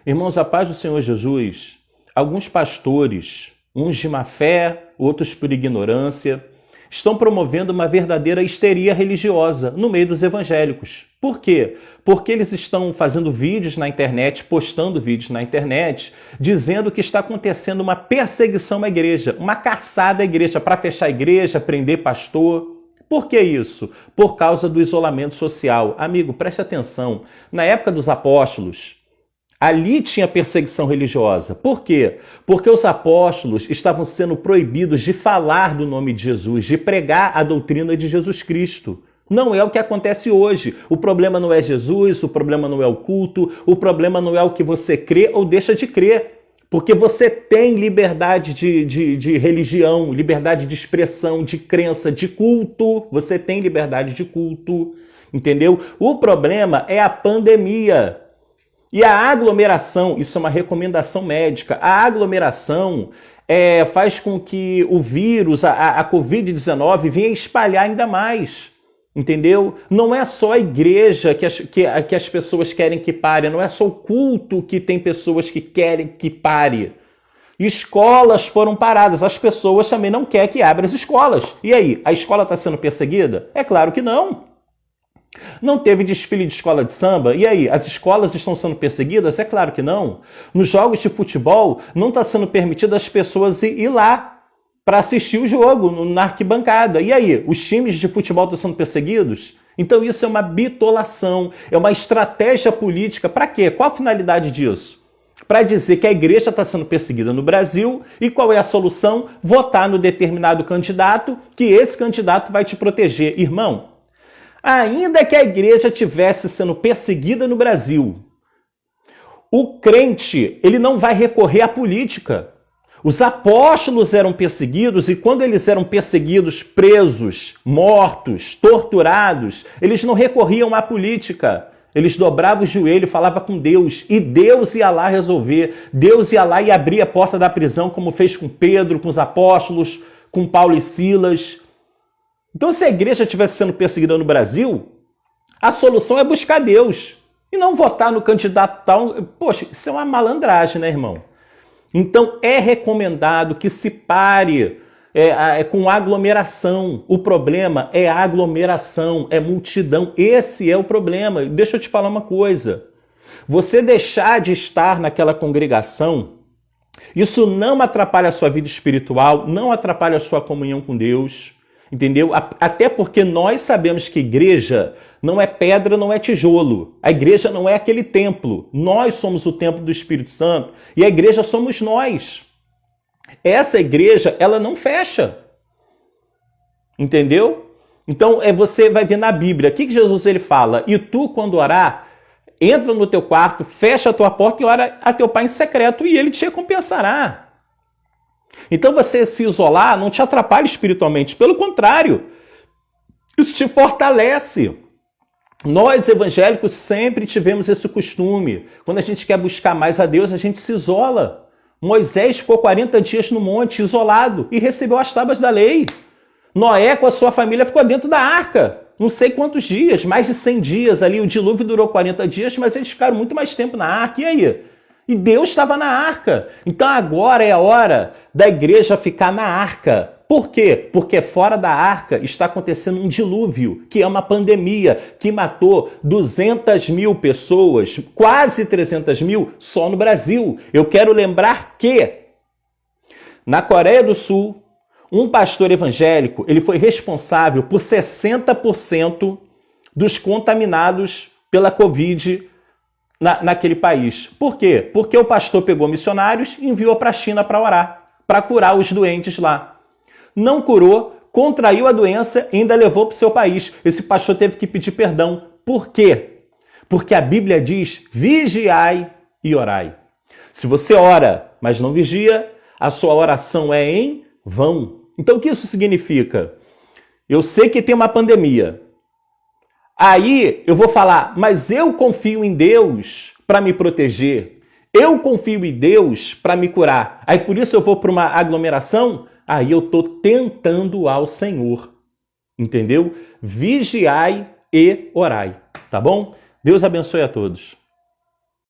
Irmãos, a paz do Senhor Jesus, alguns pastores, uns de má fé, outros por ignorância, estão promovendo uma verdadeira histeria religiosa no meio dos evangélicos. Por quê? Porque eles estão fazendo vídeos na internet, postando vídeos na internet, dizendo que está acontecendo uma perseguição à igreja, uma caçada à igreja, para fechar a igreja, prender pastor. Por que isso? Por causa do isolamento social. Amigo, preste atenção. Na época dos apóstolos, ali tinha perseguição religiosa. Por quê? Porque os apóstolos estavam sendo proibidos de falar do nome de Jesus, de pregar a doutrina de Jesus Cristo. Não é o que acontece hoje. O problema não é Jesus, o problema não é o culto, o problema não é o que você crê ou deixa de crer. Porque você tem liberdade de religião, liberdade de expressão, de crença, de culto. Você tem liberdade de culto, entendeu? O problema é a pandemia. E a aglomeração, isso é uma recomendação médica, a aglomeração faz com que o vírus, a Covid-19, venha espalhar ainda mais, entendeu? Não é só a igreja que as pessoas querem que pare, não é só o culto que tem pessoas que querem que pare. Escolas foram paradas, as pessoas também não querem que abra as escolas. E aí, a escola está sendo perseguida? É claro que não. Não teve desfile de escola de samba? E aí, as escolas estão sendo perseguidas? É claro que não. Nos jogos de futebol, não está sendo permitido as pessoas ir lá para assistir o jogo, na arquibancada. E aí, os times de futebol estão sendo perseguidos? Então isso é uma bitolação, é uma estratégia política. Para quê? Qual a finalidade disso? Para dizer que a igreja está sendo perseguida no Brasil e qual é a solução? Votar no determinado candidato, que esse candidato vai te proteger. Irmão, ainda que a igreja estivesse sendo perseguida no Brasil, o crente, ele não vai recorrer à política. Os apóstolos eram perseguidos e quando eles eram perseguidos, presos, mortos, torturados, eles não recorriam à política. Eles dobravam o joelho, falavam com Deus e Deus ia lá resolver. Deus ia lá e abria a porta da prisão, como fez com Pedro, com os apóstolos, com Paulo e Silas. Então, se a igreja estivesse sendo perseguida no Brasil, a solução é buscar Deus e não votar no candidato tal. Poxa, isso é uma malandragem, né, irmão? Então, é recomendado que se pare com aglomeração. O problema é aglomeração, é multidão. Esse é o problema. Deixa eu te falar uma coisa. Você deixar de estar naquela congregação, isso não atrapalha a sua vida espiritual, não atrapalha a sua comunhão com Deus. Entendeu? Até porque nós sabemos que igreja não é pedra, não é tijolo. A igreja não é aquele templo. Nós somos o templo do Espírito Santo e a igreja somos nós. Essa igreja, ela não fecha. Entendeu? Então, você vai ver na Bíblia, o que Jesus ele fala? E tu, quando orar, entra no teu quarto, fecha a tua porta e ora a teu pai em secreto e ele te recompensará. Então você se isolar não te atrapalha espiritualmente, pelo contrário, isso te fortalece. Nós evangélicos sempre tivemos esse costume. Quando a gente quer buscar mais a Deus, a gente se isola. Moisés ficou 40 dias no monte, isolado, e recebeu as tábuas da lei. Noé com a sua família ficou dentro da arca. Não sei quantos dias, mais de 100 dias ali. O dilúvio durou 40 dias, mas eles ficaram muito mais tempo na arca. E aí? E Deus estava na arca. Então agora é a hora da igreja ficar na arca. Por quê? Porque fora da arca está acontecendo um dilúvio, que é uma pandemia, que matou 200 mil pessoas, quase 300 mil só no Brasil. Eu quero lembrar que na Coreia do Sul, um pastor evangélico, ele foi responsável por 60% dos contaminados pela Covid naquele país. Por quê? Porque o pastor pegou missionários e enviou para a China para orar, para curar os doentes lá. Não curou, contraiu a doença e ainda levou para o seu país. Esse pastor teve que pedir perdão. Por quê? Porque a Bíblia diz, vigiai e orai. Se você ora, mas não vigia, a sua oração é em vão. Então o que isso significa? Eu sei que tem uma pandemia. Aí eu vou falar, mas eu confio em Deus para me proteger. Eu confio em Deus para me curar. Aí por isso eu vou para uma aglomeração? Aí eu estou tentando ao Senhor. Entendeu? Vigiai e orai. Tá bom? Deus abençoe a todos.